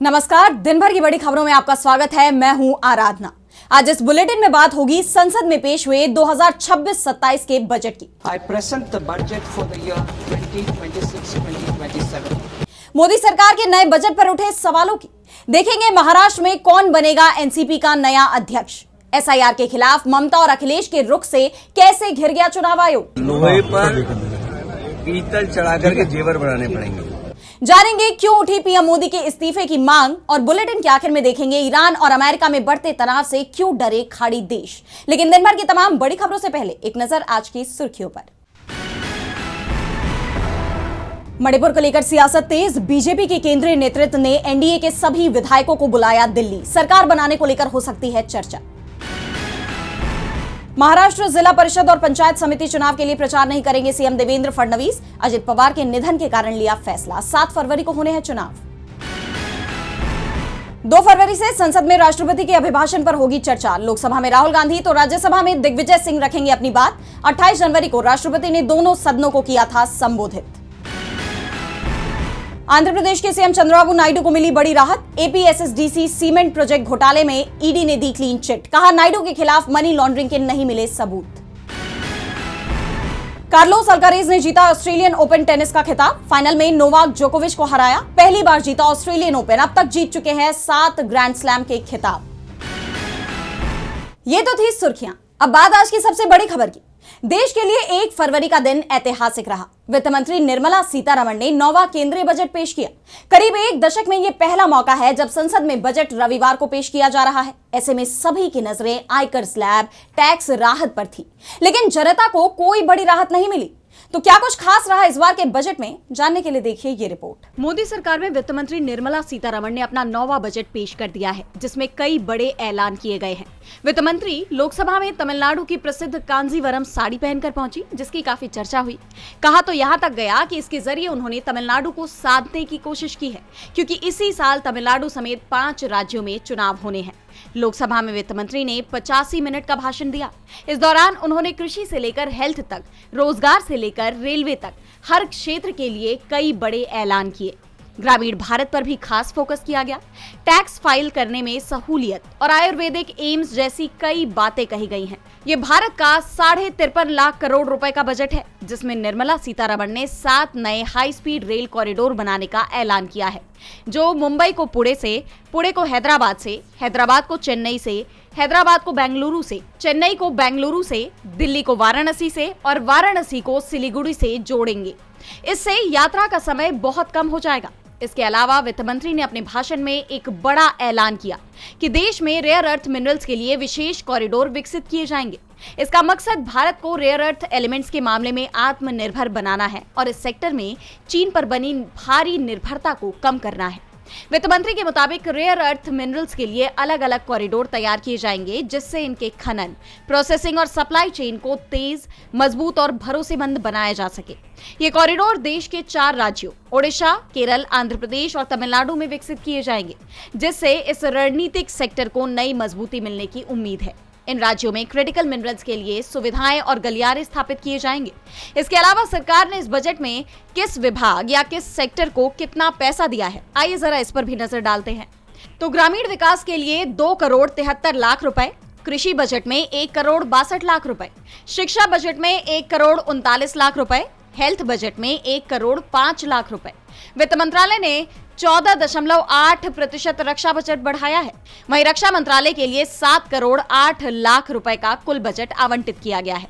नमस्कार, दिन भर की बड़ी खबरों में आपका स्वागत है। मैं हूं आराधना। आज इस बुलेटिन में बात होगी संसद में पेश हुए 2026-27 के बजट की। I present the budget for the year 2026-2027. Modi सरकार के नए बजट पर उठे सवालों की। देखेंगे महाराष्ट्र में कौन बनेगा एनसीपी का नया अध्यक्ष। एसआईआर के खिलाफ ममता और अखिलेश के रुख से कैसे घिर गया चुनाव आयोग। लोहे पर पीतल चढ़ाकर के जेवर बनाने पड़ेंगे। जानेंगे क्यों उठी पीएम मोदी के इस्तीफे की मांग और बुलेटिन के आखिर में देखेंगे ईरान और अमेरिका में बढ़ते तनाव से क्यों डरे खाड़ी देश। लेकिन दिन भर की तमाम बड़ी खबरों से पहले एक नजर आज की सुर्खियों पर। मणिपुर को लेकर सियासत तेज। बीजेपी के केंद्रीय नेतृत्व ने एनडीए के सभी विधायकों को बुलाया दिल्ली। सरकार बनाने को लेकर हो सकती है चर्चा। महाराष्ट्र जिला परिषद और पंचायत समिति चुनाव के लिए प्रचार नहीं करेंगे सीएम देवेंद्र फडणवीस। अजित पवार के निधन के कारण लिया फैसला। 7 फरवरी को होने हैं चुनाव। 2 फरवरी से संसद में राष्ट्रपति के अभिभाषण पर होगी चर्चा। लोकसभा में राहुल गांधी तो राज्यसभा में दिग्विजय सिंह रखेंगे अपनी बात। 28 जनवरी को राष्ट्रपति ने दोनों सदनों को किया था संबोधित। आंध्र प्रदेश के सीएम चंद्रबाबू नायडू को मिली बड़ी राहत। एपीएसएसडीसी सीमेंट प्रोजेक्ट घोटाले में ईडी ने दी क्लीन चिट। कहा नायडू के खिलाफ मनी लॉन्ड्रिंग के नहीं मिले सबूत। कार्लोस अल्कारेज ने जीता ऑस्ट्रेलियन ओपन टेनिस का खिताब। फाइनल में नोवाक जोकोविच को हराया। पहली बार जीता ऑस्ट्रेलियन ओपन। अब तक जीत चुके हैं 7 ग्रैंड स्लैम के खिताब। ये तो थी सुर्खियां। अब बात आज की सबसे बड़ी खबर की। देश के लिए 1 फरवरी का दिन ऐतिहासिक रहा। वित्त मंत्री निर्मला सीतारमण ने 9वां केंद्रीय बजट पेश किया। करीब 1 दशक में यह पहला मौका है जब संसद में बजट रविवार को पेश किया जा रहा है। ऐसे में सभी की नजरें आयकर स्लैब, टैक्स राहत पर थी, लेकिन जनता को कोई बड़ी राहत नहीं मिली। तो क्या कुछ खास रहा इस बार के बजट में, जानने के लिए देखिए ये रिपोर्ट। मोदी सरकार में वित्त मंत्री निर्मला सीतारमण ने अपना 9वां बजट पेश कर दिया है, जिसमें कई बड़े ऐलान किए गए हैं। वित्त मंत्री लोकसभा में तमिलनाडु की प्रसिद्ध कांजीवरम साड़ी पहनकर पहुंची, जिसकी काफी चर्चा हुई। कहा तो यहाँ तक गया कि इसके जरिए उन्होंने तमिलनाडु को साधने की कोशिश की है, क्योंकि इसी साल तमिलनाडु समेत 5 राज्यों में चुनाव होने हैं। लोकसभा में वित्त मंत्री ने 85 मिनट का भाषण दिया। इस दौरान उन्होंने कृषि से लेकर हेल्थ तक, रोजगार से लेकर रेलवे तक हर क्षेत्र के लिए कई बड़े ऐलान किए। ग्रामीण भारत पर भी खास फोकस किया गया। टैक्स फाइल करने में सहूलियत और आयुर्वेदिक एम्स जैसी कई बातें कही गई हैं। ये भारत का 53.5 लाख करोड़ रुपए का बजट है, जिसमें निर्मला सीतारमण ने 7 नए हाई स्पीड रेल कॉरिडोर बनाने का ऐलान किया है, जो मुंबई को पुणे से, पुणे को हैदराबाद से, हैदराबाद को चेन्नई से, हैदराबाद को बेंगलुरु से, चेन्नई को बेंगलुरु से, दिल्ली को वाराणसी से और वाराणसी को सिलीगुड़ी से जोड़ेंगे। इससे यात्रा का समय बहुत कम हो जाएगा। इसके अलावा वित्त मंत्री ने अपने भाषण में एक बड़ा ऐलान किया कि देश में रेयर अर्थ मिनरल्स के लिए विशेष कॉरिडोर विकसित किए जाएंगे। इसका मकसद भारत को रेयर अर्थ एलिमेंट्स के मामले में आत्मनिर्भर बनाना है और इस सेक्टर में चीन पर बनी भारी निर्भरता को कम करना है। वित्त मंत्री के मुताबिक रेयर अर्थ मिनरल्स के लिए अलग अलग कॉरिडोर तैयार किए जाएंगे, जिससे इनके खनन, प्रोसेसिंग और सप्लाई चेन को तेज, मजबूत और भरोसेमंद बनाया जा सके। ये कॉरिडोर देश के 4 राज्यों ओडिशा, केरल, आंध्र प्रदेश और तमिलनाडु में विकसित किए जाएंगे, जिससे इस रणनीतिक सेक्टर को नई मजबूती मिलने की उम्मीद है। इन राज्यों में क्रिटिकल मिनरल्स के लिए सुविधाएं और गलियारे स्थापित किए जाएंगे। इसके अलावा सरकार ने इस बजट में किस विभाग या किस सेक्टर को कितना पैसा दिया है, आइए जरा इस पर भी नजर डालते हैं। तो ग्रामीण विकास के लिए 2 करोड़ 73 लाख रुपए, कृषि बजट में 1 करोड़ 62 लाख रुपए, शिक्षा बजट में 1 करोड़ 39 लाख रुपए, हेल्थ बजट में 1 करोड़ 5 लाख रुपए। वित्त मंत्रालय ने 14.8% रक्षा बजट बढ़ाया है। वहीं रक्षा मंत्रालय के लिए 7 करोड़ 8 लाख रुपए का कुल बजट आवंटित किया गया है।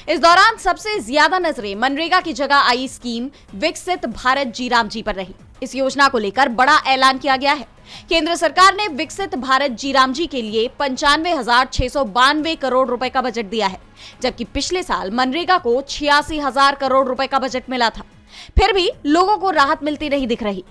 इस दौरान सबसे ज्यादा नजरें मनरेगा की जगह आई स्कीम विकसित भारत जी-राम जी पर रही। इस योजना को लेकर बड़ा ऐलान किया गया है। केंद्र सरकार ने विकसित भारत जी-राम जी के लिए 95,692 करोड़ रुपए का बजट दिया है, जबकि पिछले साल मनरेगा को 86,000 करोड़ रुपए का बजट मिला था। फिर भी लोगों को राहत मिलती नहीं दिख रही।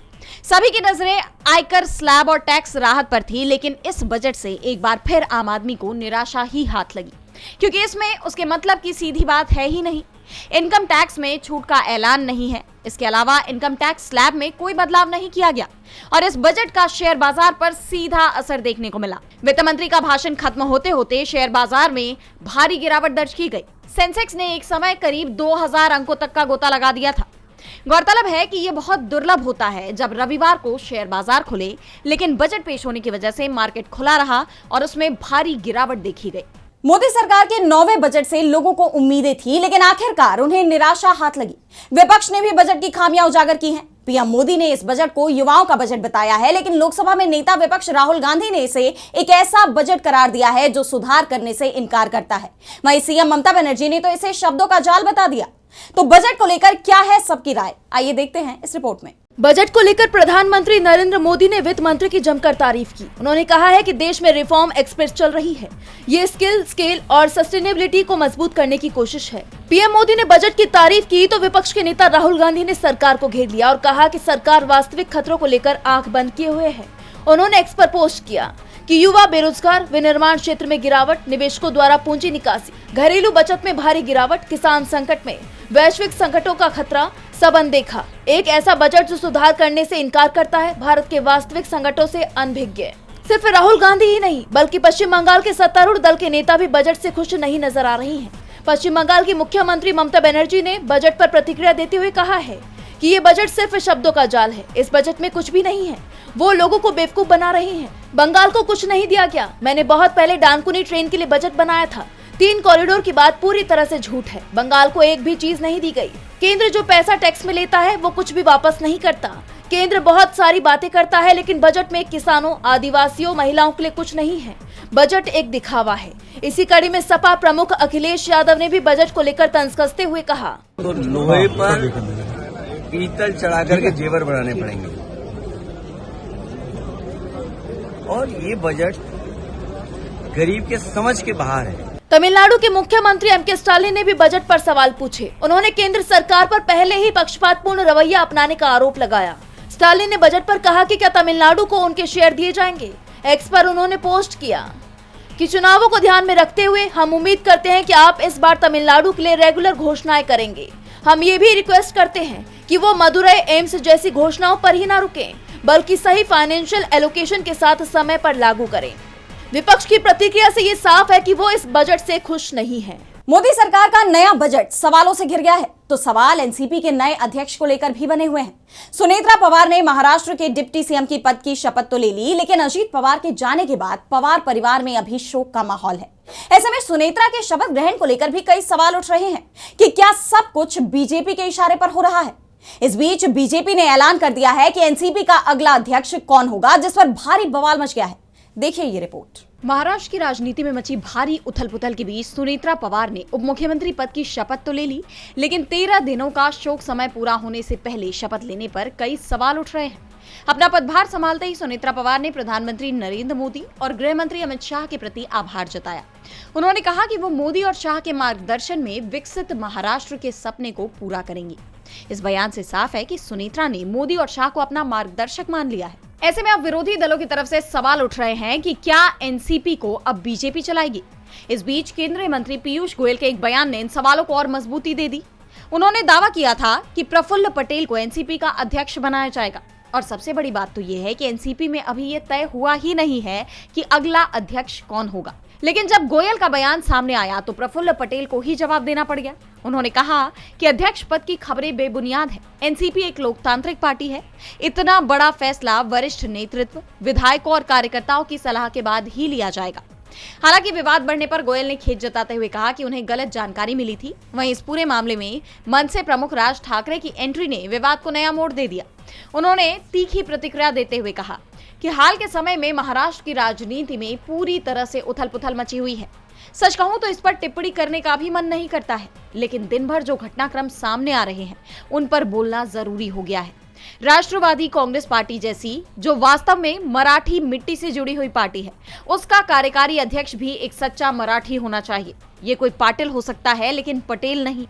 सभी की नजरें आयकर स्लैब और टैक्स राहत पर थी, लेकिन इस बजट से एक बार फिर आम आदमी को निराशा ही हाथ लगी, क्योंकि इसमें उसके मतलब की सीधी बात है ही नहीं। इनकम टैक्स में छूट का ऐलान नहीं है। इसके अलावा इनकम टैक्स स्लैब में कोई बदलाव नहीं किया गया और इस बजट का शेयर बाजार पर सीधा असर देखने को मिला। वित्त मंत्री का भाषण खत्म होते होते शेयर बाजार में भारी गिरावट दर्ज की गई। सेंसेक्स ने एक समय करीब 2000 अंकों तक का गोता लगा दिया था। गौरतलब है कि ये बहुत दुर्लभ होता है जब रविवार को शेयर बाजार खुले, लेकिन बजट पेश होने की वजह से मार्केट खुला रहा और उसमें भारी गिरावट देखी गई। मोदी सरकार के 9वें बजट से लोगों को उम्मीदें थी, लेकिन आखिरकार उन्हें निराशा हाथ लगी। विपक्ष ने भी बजट की खामियां उजागर की हैं। पीएम मोदी ने इस बजट को युवाओं का बजट बताया है, लेकिन लोकसभा में नेता विपक्ष राहुल गांधी ने इसे एक ऐसा बजट करार दिया है जो सुधार करने से इनकार करता है। वहीं सीएम ममता बनर्जी ने तो इसे शब्दों का जाल बता दिया। तो बजट को लेकर क्या है सबकी राय, आइए देखते हैं इस रिपोर्ट में। बजट को लेकर प्रधानमंत्री नरेंद्र मोदी ने वित्त मंत्री की जमकर तारीफ की। उन्होंने कहा है कि देश में रिफॉर्म एक्सप्रेस चल रही है। ये स्केल और सस्टेनेबिलिटी को मजबूत करने की कोशिश है। पीएम मोदी ने बजट की तारीफ की तो विपक्ष के नेता राहुल गांधी ने सरकार को घेर लिया और कहा कि सरकार वास्तविक खतरों को लेकर आंख बंद किए हुए है। उन्होंने एक्स पर पोस्ट किया कि युवा बेरोजगार, विनिर्माण क्षेत्र में गिरावट, निवेशकों द्वारा पूंजी निकासी, घरेलू बचत में भारी गिरावट, किसान संकट में, वैश्विक संकटों का खतरा, सब अनदेखा। एक ऐसा बजट जो सुधार करने से इनकार करता है, भारत के वास्तविक संकटों से अनभिज्ञ। सिर्फ राहुल गांधी ही नहीं बल्कि पश्चिम बंगाल के सत्तारूढ़ दल के नेता भी बजट से खुश नहीं नजर आ रही हैं। पश्चिम बंगाल की मुख्यमंत्री ममता बनर्जी ने बजट पर प्रतिक्रिया देते हुए कहा है कि ये बजट सिर्फ शब्दों का जाल है। इस बजट में कुछ भी नहीं है। वो लोगों को बेवकूफ बना रही हैं। बंगाल को कुछ नहीं दिया गया। मैंने बहुत पहले डानकुनी ट्रेन के लिए बजट बनाया था। 3 कॉरिडोर की बात पूरी तरह से झूठ है। बंगाल को एक भी चीज नहीं दी गई। केंद्र जो पैसा टैक्स में लेता है वो कुछ भी वापस नहीं करता। केंद्र बहुत सारी बातें करता है, लेकिन बजट में किसानों, आदिवासियों, महिलाओं के लिए कुछ नहीं है। बजट एक दिखावा है। इसी कड़ी में सपा प्रमुख अखिलेश यादव ने भी बजट को लेकर तंज कसते हुए कहा, तो लोहे पर पीतल चढ़ाकर के जेवर बनाने पड़ेंगे। और ये बजट गरीब के समझ के बाहर है। तमिलनाडु के मुख्यमंत्री एमके स्टालिन ने भी बजट पर सवाल पूछे। उन्होंने केंद्र सरकार पर पहले ही पक्षपातपूर्ण रवैया अपनाने का आरोप लगाया। स्टालिन ने बजट पर कहा कि क्या तमिलनाडु को उनके शेयर दिए जाएंगे। एक्स पर उन्होंने पोस्ट किया कि चुनावों को ध्यान में रखते हुए हम उम्मीद करते हैं कि आप इस बार तमिलनाडु के लिए रेगुलर घोषणाएं करेंगे। हम ये भी रिक्वेस्ट करते हैं कि वो मदुरई एम्स जैसी घोषणाओं पर ही न रुकें, बल्कि सही फाइनेंशियल एलोकेशन के साथ समय पर लागू करें। विपक्ष की प्रतिक्रिया से ये साफ है कि वो इस बजट से खुश नहीं है। मोदी सरकार का नया बजट सवालों से घिर गया है, तो सवाल एनसीपी के नए अध्यक्ष को लेकर भी बने हुए हैं। सुनेत्रा पवार ने महाराष्ट्र के डिप्टी सीएम की पद की शपथ तो ले ली, लेकिन अजीत पवार के जाने के बाद पवार परिवार में अभी शोक का माहौल है। ऐसे में सुनेत्रा के शपथ ग्रहण को लेकर भी कई सवाल उठ रहे हैं कि क्या सब कुछ बीजेपी के इशारे पर हो रहा है। इस बीच बीजेपी ने ऐलान कर दिया है कि एनसीपी का अगला अध्यक्ष कौन होगा, जिस पर भारी बवाल मच गया है। देखिए ये रिपोर्ट। महाराष्ट्र की राजनीति में मची भारी उथल-पुथल के बीच सुनेत्रा पवार ने उप मुख्यमंत्री पद की शपथ तो ले ली, लेकिन 13 दिनों का शोक समय पूरा होने से पहले शपथ लेने पर कई सवाल उठ रहे हैं। अपना पदभार संभालते ही सुनेत्रा पवार ने प्रधानमंत्री नरेंद्र मोदी और गृह मंत्री अमित शाह के प्रति आभार जताया। उन्होंने कहा कि वो मोदी और शाह के मार्गदर्शन में विकसित महाराष्ट्र के सपने को पूरा करेंगी। इस बयान से साफ है कि सुनेत्रा ने मोदी और शाह को अपना मार्गदर्शक मान लिया है। ऐसे में अब विरोधी दलों की तरफ से सवाल उठ रहे हैं कि क्या एनसीपी को अब बीजेपी चलाएगी। इस बीच केंद्रीय मंत्री पीयूष गोयल के एक बयान ने इन सवालों को और मजबूती दे दी। उन्होंने दावा किया था कि प्रफुल्ल पटेल को एनसीपी का अध्यक्ष बनाया जाएगा। और सबसे बड़ी बात तो ये है कि एनसीपी में अभी ये तय हुआ ही नहीं है कि अगला अध्यक्ष कौन होगा। लेकिन जब गोयल का बयान सामने आया तो प्रफुल्ल पटेल को ही जवाब देना पड़ गया। उन्होंने कहा कि अध्यक्ष पद की खबरें बेबुनियाद है। एनसीपी एक लोकतांत्रिक पार्टी है। इतना बड़ा फैसला वरिष्ठ नेतृत्व, विधायकों और कार्यकर्ताओं की सलाह के बाद ही लिया जाएगा। हालांकि विवाद बढ़ने पर गोयल ने खेद जताते हुए कहा कि उन्हें गलत जानकारी मिली थी। वहीं इस पूरे मामले में मनसे प्रमुख राज ठाकरे की एंट्री ने विवाद को नया मोड़ दे दिया। उन्होंने तीखी प्रतिक्रिया देते हुए कहा कि हाल के समय में महाराष्ट्र की राजनीति में पूरी तरह से उथल-पुथल मची हुई है। सच कहूं तो इस पर टिप्पणी करने का भी मन नहीं करता है, लेकिन दिन भर जो घटनाक्रम सामने आ रहे हैं उन पर बोलना जरूरी हो गया है। राष्ट्रवादी कांग्रेस पार्टी जैसी, जो वास्तव में मराठी मिट्टी से जुड़ी हुई पार्टी है, उसका कार्यकारी अध्यक्ष भी एक सच्चा मराठी होना चाहिए। ये कोई पाटिल हो सकता है, लेकिन पटेल नहीं।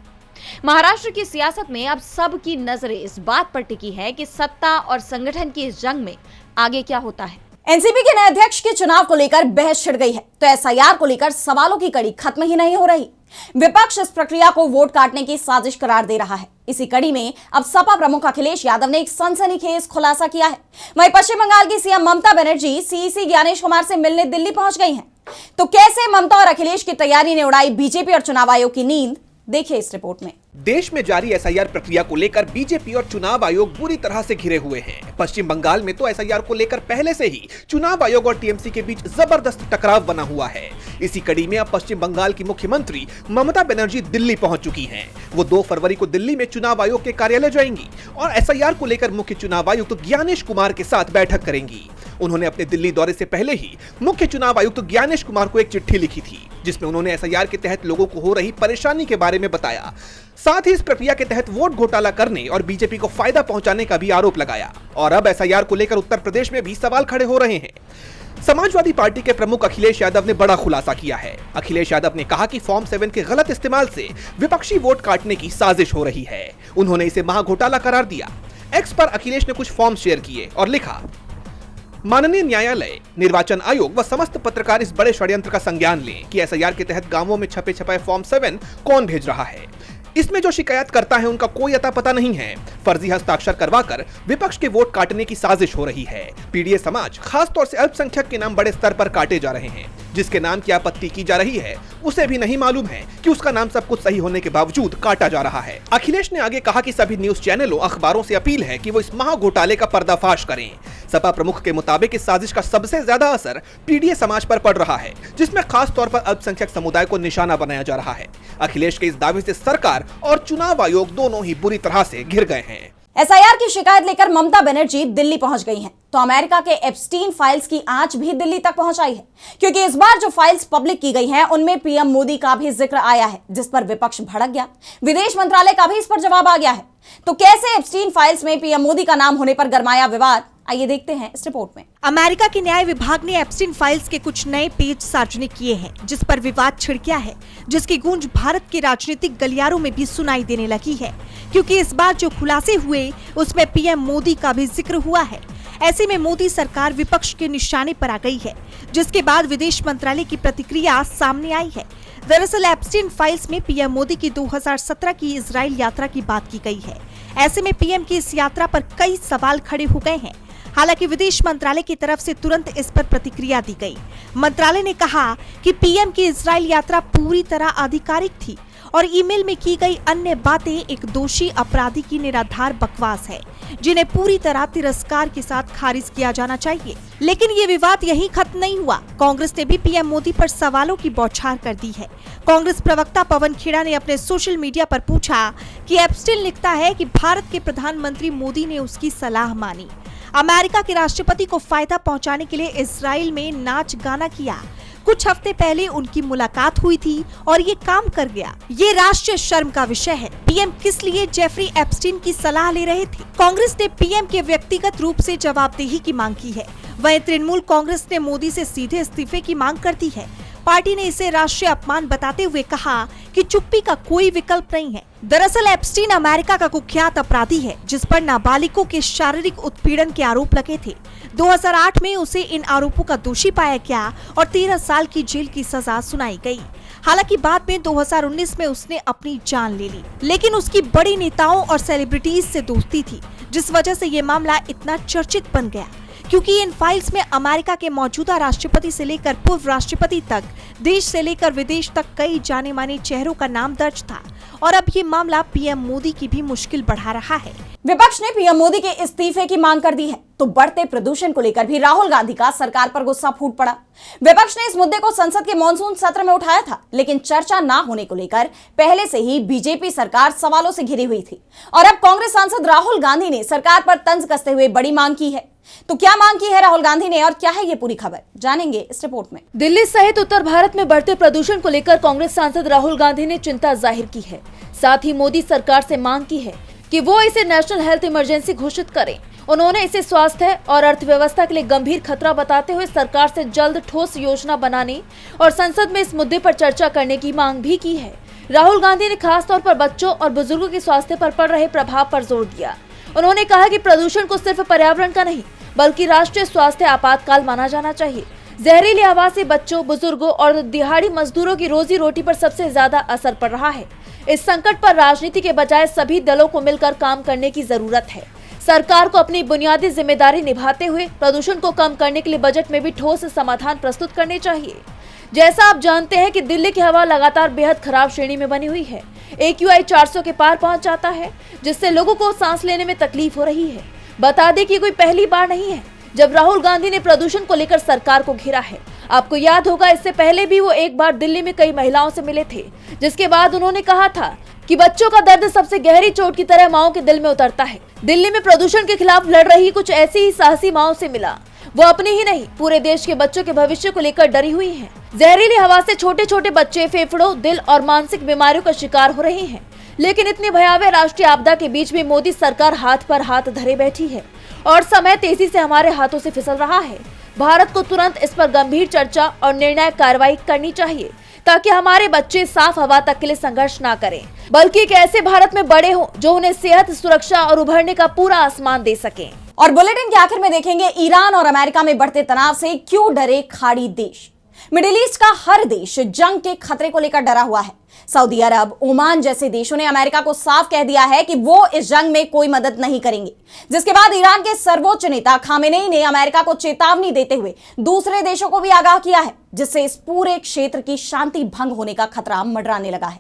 महाराष्ट्र की सियासत में अब सबकी नजरें इस बात पर टिकी है कि सत्ता और संगठन की इस जंग में आगे क्या होता है। एनसीपी के नए अध्यक्ष के चुनाव को लेकर बहस छिड़ गई है, तो एसआईआर को लेकर सवालों की कड़ी खत्म ही नहीं हो रही। विपक्ष इस प्रक्रिया को वोट काटने की साजिश करार दे रहा है। इसी कड़ी में अब सपा प्रमुख अखिलेश यादव ने एक सनसनीखेज खुलासा किया है। वहीं पश्चिम बंगाल की सीएम ममता बनर्जी सीईसी ज्ञानेश कुमार से मिलने दिल्ली पहुंच गई हैं। तो कैसे ममता और अखिलेश की तैयारी ने उड़ाई बीजेपी और चुनाव आयोग की नींद, देखिए इस रिपोर्ट में। देश में जारी एसआईआर प्रक्रिया को लेकर बीजेपी और चुनाव आयोग बुरी तरह से घिरे हुए हैं। पश्चिम बंगाल में तो एसआईआर को लेकर पहले से ही चुनाव आयोग और टीएमसी के बीच जबरदस्त टकराव बना हुआ है। इसी कड़ी में अब पश्चिम बंगाल की मुख्यमंत्री ममता बनर्जी दिल्ली पहुंच चुकी हैं। वो 2 फरवरी को दिल्ली में चुनाव आयोग के कार्यालय जाएंगी और एसआईआर को लेकर मुख्य चुनाव आयुक्त ज्ञानेश कुमार के साथ बैठक करेंगी। उन्होंने अपने दिल्ली दौरे से पहले ही मुख्य चुनाव आयुक्त ज्ञानेश कुमार को एक चिट्ठी लिखी थी, जिसमें उन्होंने एसआईआर के तहत लोगों को हो रही परेशानी के बारे में बताया। साथ ही इस प्रक्रिया के तहत वोट घोटाला करने और बीजेपी को फायदा पहुंचाने का भी आरोप लगाया। और अब एसआईआर को लेकर उत्तर प्रदेश में भी सवाल खड़े हो रहे हैं। समाजवादी पार्टी के प्रमुख अखिलेश यादव ने बड़ा खुलासा किया है। अखिलेश यादव ने कहा कि फॉर्म 7 के गलत इस्तेमाल से विपक्षी वोट काटने की साजिश हो रही है। उन्होंने इसे महाघोटाला करार दिया। एक्स पर अखिलेश ने कुछ फॉर्म शेयर किए और लिखा, माननीय न्यायालय, निर्वाचन आयोग व समस्त पत्रकार इस बड़े षड्यंत्र का संज्ञान लें कि एसआईआर के तहत गांवों में छपे छपाए फॉर्म 7 कौन भेज रहा है। इसमें जो शिकायत करता है उनका कोई अता पता नहीं है। फर्जी हस्ताक्षर करवाकर विपक्ष के वोट काटने की साजिश हो रही है। पीडीए समाज, खासतौर से अल्पसंख्यक के नाम बड़े स्तर पर काटे जा रहे हैं। जिसके नाम की आपत्ति की जा रही है उसे भी नहीं मालूम है कि उसका नाम सब कुछ सही होने के बावजूद काटा जा रहा है। अखिलेश ने आगे कहा कि सभी न्यूज चैनलों, अखबारों से अपील है कि वो इस महाघोटाले का पर्दाफाश करें। सपा प्रमुख के मुताबिक इस साजिश का सबसे ज्यादा असर पीडीए समाज पर पड़ रहा है, जिसमें खास तौर पर अल्पसंख्यक समुदाय को निशाना बनाया जा रहा है। अखिलेश के इस दावे से सरकार और चुनाव आयोग दोनों ही बुरी तरह से घिर गए हैं। एसआईआर की शिकायत लेकर ममता बनर्जी दिल्ली पहुंच गई हैं, तो अमेरिका के एप्स्टीन फाइल्स की आंच भी दिल्ली तक पहुंच आई है, क्योंकि इस बार जो फाइल्स पब्लिक की गई हैं उनमें पीएम मोदी का भी जिक्र आया है, जिस पर विपक्ष भड़क गया। विदेश मंत्रालय का भी इस पर जवाब आ गया है। तो कैसे एप्स्टीन फाइल्स में पीएम मोदी का नाम होने पर गरमाया विवाद, आइए देखते हैं इस रिपोर्ट में। अमेरिका के न्याय विभाग ने एप्स्टीन फाइल्स के कुछ नए पेज सार्वजनिक किए हैं, जिस पर विवाद छिड़ गया है, जिसकी गूंज भारत के राजनीतिक गलियारों में भी सुनाई देने लगी है, क्योंकि इस बार जो खुलासे हुए उसमें पीएम मोदी का भी जिक्र हुआ है। ऐसे में मोदी सरकार विपक्ष के निशाने पर आ गई है, जिसके बाद विदेश मंत्रालय की प्रतिक्रिया सामने आई है। दरअसल एप्स्टीन फाइल्स में पीएम मोदी की 2017 की इजराइल यात्रा की बात की गई है। ऐसे में पीएम की इस यात्रा पर कई सवाल खड़े हो गए हैं। हालांकि विदेश मंत्रालय की तरफ से तुरंत इस पर प्रतिक्रिया दी गई। मंत्रालय ने कहा कि पीएम की इजराइल यात्रा पूरी तरह आधिकारिक थी और ईमेल में की गई अन्य बातें एक दोषी अपराधी की निराधार बकवास है, जिन्हें पूरी तरह तिरस्कार के साथ खारिज किया जाना चाहिए। लेकिन ये विवाद यहीं खत्म नहीं हुआ। कांग्रेस ने भी पीएम मोदी पर सवालों की बौछार कर दी है। कांग्रेस प्रवक्ता पवन खेड़ा ने अपने सोशल मीडिया पर पूछा कि एप्स्टीन लिखता है कि भारत के प्रधानमंत्री मोदी ने उसकी सलाह मानी, अमेरिका के राष्ट्रपति को फायदा पहुंचाने के लिए इजराइल में नाच गाना किया, कुछ हफ्ते पहले उनकी मुलाकात हुई थी और ये काम कर गया। ये राष्ट्रीय शर्म का विषय है। पीएम किस लिए जेफरी एप्स्टीन की सलाह ले रहे थे? कांग्रेस ने पीएम के व्यक्तिगत रूप से जवाबदेही की मांग की है। वहीं तृणमूल कांग्रेस ने मोदी से सीधे इस्तीफे की मांग कर दी है। पार्टी ने इसे राष्ट्रीय अपमान बताते हुए कहा कि चुप्पी का कोई विकल्प नहीं है। दरअसल एप्स्टीन अमेरिका का कुख्यात अपराधी है, जिस पर नाबालिगों के शारीरिक उत्पीड़न के आरोप लगे थे। 2008 में उसे इन आरोपों का दोषी पाया गया और 13 साल की जेल की सजा सुनाई गई। हालांकि बाद में 2019 में उसने अपनी जान ले ली, लेकिन उसकी बड़ी नेताओं और सेलिब्रिटीज से दोस्ती थी, जिस वजह से ये मामला इतना चर्चित बन गया। क्योंकि इन फाइल्स में अमेरिका के मौजूदा राष्ट्रपति से लेकर पूर्व राष्ट्रपति तक, देश से लेकर विदेश तक कई जाने माने चेहरों का नाम दर्ज था और अब ये मामला पीएम मोदी की भी मुश्किल बढ़ा रहा है। विपक्ष ने पीएम मोदी के इस्तीफे की मांग कर दी है, तो बढ़ते प्रदूषण को लेकर भी राहुल गांधी का सरकार पर गुस्सा फूट पड़ा। विपक्ष ने इस मुद्दे को संसद के मॉनसून सत्र में उठाया था, लेकिन चर्चा ना होने को लेकर पहले से ही बीजेपी सरकार सवालों से घिरी हुई थी और अब कांग्रेस सांसद राहुल गांधी ने सरकार पर तंज कसते हुए बड़ी मांग की है। तो क्या मांग की है राहुल गांधी ने और क्या है ये पूरी खबर, जानेंगे इस रिपोर्ट में। दिल्ली सहित उत्तर भारत में बढ़ते प्रदूषण को लेकर कांग्रेस सांसद राहुल गांधी ने चिंता जाहिर की है। साथ ही मोदी सरकार से मांग की है कि वो इसे नेशनल हेल्थ इमरजेंसी घोषित करें। उन्होंने इसे स्वास्थ्य और अर्थव्यवस्था के लिए गंभीर खतरा बताते हुए सरकार से जल्द ठोस योजना बनाने और संसद में इस मुद्दे पर चर्चा करने की मांग भी की है। राहुल गांधी ने खास तौर पर बच्चों और बुजुर्गों के स्वास्थ्य पर पड़ रहे प्रभाव पर जोर दिया। उन्होंने कहा कि प्रदूषण को सिर्फ पर्यावरण का नहीं बल्कि राष्ट्रीय स्वास्थ्य आपातकाल माना जाना चाहिए। जहरीली हवा से बच्चों, बुजुर्गों और दिहाड़ी मजदूरों की रोजी रोटी पर सबसे ज्यादा असर पड़ रहा है। इस संकट पर राजनीति के बजाय सभी दलों को मिलकर काम करने की जरूरत है। सरकार को अपनी बुनियादी जिम्मेदारी निभाते हुए प्रदूषण को कम करने के लिए बजट में भी ठोस समाधान प्रस्तुत करने चाहिए। जैसा आप जानते हैं कि दिल्ली की हवा लगातार बेहद खराब श्रेणी में बनी हुई है। AQI 400 के पार पहुंच जाता है, जिससे लोगों को सांस लेने में तकलीफ हो रही है। बता दें कि कोई पहली बार नहीं है जब राहुल गांधी ने प्रदूषण को लेकर सरकार को घेरा है। आपको याद होगा, इससे पहले भी वो एक बार दिल्ली में कई महिलाओं से मिले थे, जिसके बाद उन्होंने कहा था कि बच्चों का दर्द सबसे गहरी चोट की तरह माओं के दिल में उतरता है। दिल्ली में प्रदूषण के खिलाफ लड़ रही कुछ ऐसी ही साहसी माओं से मिला। वो अपने ही नहीं, पूरे देश के बच्चों के भविष्य को लेकर डरी हुई हैं। जहरीली हवा से छोटे छोटे बच्चे फेफड़ों, दिल और मानसिक बीमारियों का शिकार हो रहे हैं। लेकिन इतनी भयावह राष्ट्रीय आपदा के बीच भी मोदी सरकार हाथ पर हाथ धरे बैठी है और समय तेजी से हमारे हाथों से फिसल रहा है। भारत को तुरंत इस पर गंभीर चर्चा और निर्णायक कार्रवाई करनी चाहिए, ताकि हमारे बच्चे साफ हवा तक के लिए संघर्ष ना करें, बल्कि एक ऐसे भारत में बड़े हों जो उन्हें सेहत, सुरक्षा और उभरने का पूरा आसमान दे सके। और बुलेटिन के आखिर में देखेंगे, ईरान और अमेरिका में बढ़ते तनाव से क्यों डरे खाड़ी देश। मिडिल ईस्ट का हर देश जंग के खतरे को लेकर डरा हुआ है। सऊदी अरब, ओमान जैसे देशों ने अमेरिका को साफ कह दिया है कि वो इस जंग में कोई मदद नहीं करेंगे, जिसके बाद ईरान के सर्वोच्च नेता खामेनेई ने अमेरिका को चेतावनी देते हुए दूसरे देशों को भी आगाह किया है, जिससे इस पूरे क्षेत्र की शांति भंग होने का खतरा मंडराने लगा है।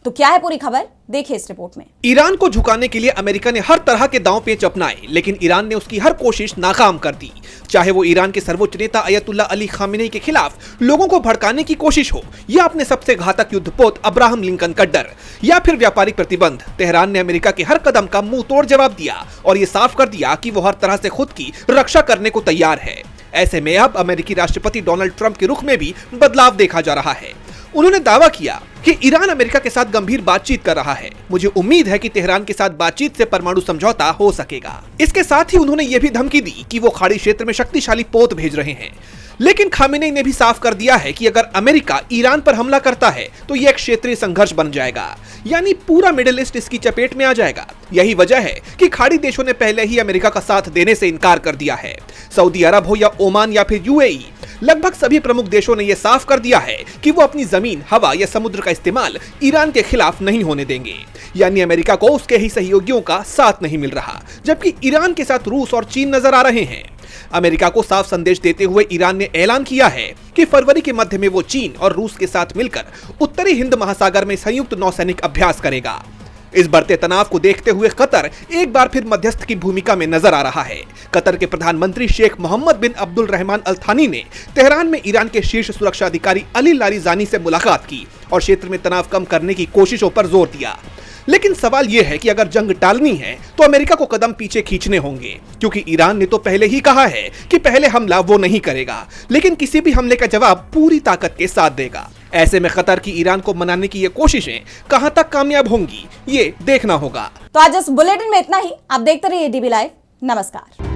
तो क्या है पूरी खबर, देखिए इस रिपोर्ट में। ईरान को झुकाने के लिए अमेरिका ने हर तरह के दांव पेच अपनाए, लेकिन ईरान ने उसकी हर कोशिश नाकाम कर दी। चाहे वो ईरान के सर्वोच्च नेता अयतुल्ला अली खामेनेई के खिलाफ लोगों को भड़काने की कोशिश हो, या अपने सबसे घातक युद्धपोत अब्राहम लिंकन का डर, या फिर व्यापारिक प्रतिबंध, तेहरान ने अमेरिका के हर कदम का मुंह तोड़ जवाब दिया और ये साफ कर दिया कि वो हर तरह से खुद की रक्षा करने को तैयार है। ऐसे में अब अमेरिकी राष्ट्रपति डोनाल्ड ट्रंप के रुख में भी बदलाव देखा जा रहा है। उन्होंने दावा किया कि ईरान अमेरिका के साथ गंभीर बातचीत कर रहा है। मुझे उम्मीद है कि तेहरान के साथ बातचीत से परमाणु समझौता हो सकेगा। इसके साथ ही उन्होंने ये भी धमकी दी कि वो खाड़ी क्षेत्र में शक्तिशाली पोत भेज रहे हैं। लेकिन खामेनेई ने भी साफ कर दिया है कि अगर अमेरिका ईरान पर हमला करता है तो यह एक क्षेत्रीय संघर्ष बन जाएगा, यानी पूरा मिडिल ईस्ट इसकी चपेट में आ जाएगा। यही वजह है कि खाड़ी देशों ने पहले ही अमेरिका का साथ देने से इनकार कर दिया है। सऊदी अरब हो या ओमान या फिर यूएई, लगभग सभी प्रमुख देशों ने यह साफ कर दिया है कि वो अपनी जमीन, हवा या समुद्र का इस्तेमाल ईरान के खिलाफ नहीं होने देंगे। यानी अमेरिका को उसके ही सहयोगियों का साथ नहीं मिल रहा, जबकि ईरान के साथ रूस और चीन नजर आ रहे हैं। अमेरिका को साफ संदेश देते हुए ईरान ने ऐलान किया है कि फरवरी के मध्य में वो चीन और रूस के साथ मिलकर उत्तरी हिंद महासागर में संयुक्त नौसैनिक अभ्यास करेगा। इस बढ़ते तनाव को देखते हुए कतर एक बार फिर मध्यस्थ की भूमिका में नजर आ रहा है। कतर के प्रधानमंत्री शेख मोहम्मद बिन अब्दुल रहमान अल थानी ने तेहरान में ईरान के शीर्ष सुरक्षा अधिकारी अली लारिजानी से मुलाकात की और क्षेत्र में तनाव कम करने की कोशिशों पर जोर दिया। लेकिन सवाल यह है कि अगर जंग टालनी है तो अमेरिका को कदम पीछे खींचने होंगे, क्योंकि ईरान ने तो पहले ही कहा है कि पहले हमला वो नहीं करेगा, लेकिन किसी भी हमले का जवाब पूरी ताकत के साथ देगा। ऐसे में कतर की ईरान को मनाने की ये कोशिशें कहां तक कामयाब होंगी, ये देखना होगा। तो आज इस बुलेटिन में इतना ही। आप देखते रहिए डीबी लाइव। नमस्कार।